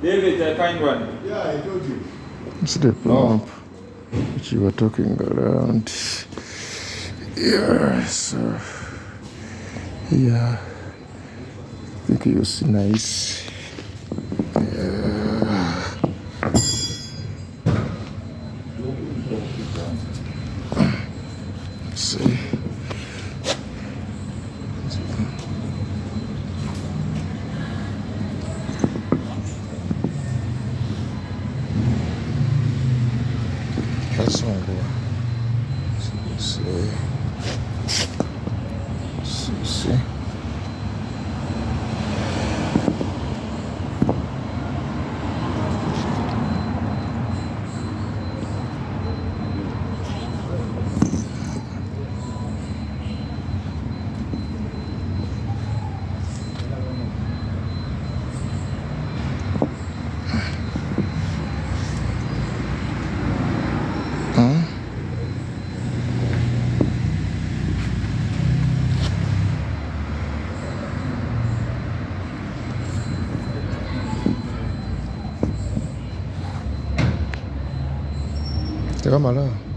David, I find one. Yeah, I told you. It's the pump which you were talking around. Yeah, so yeah, I think it was nice. Yeah. Let's see. That's one go. See. Te va mal,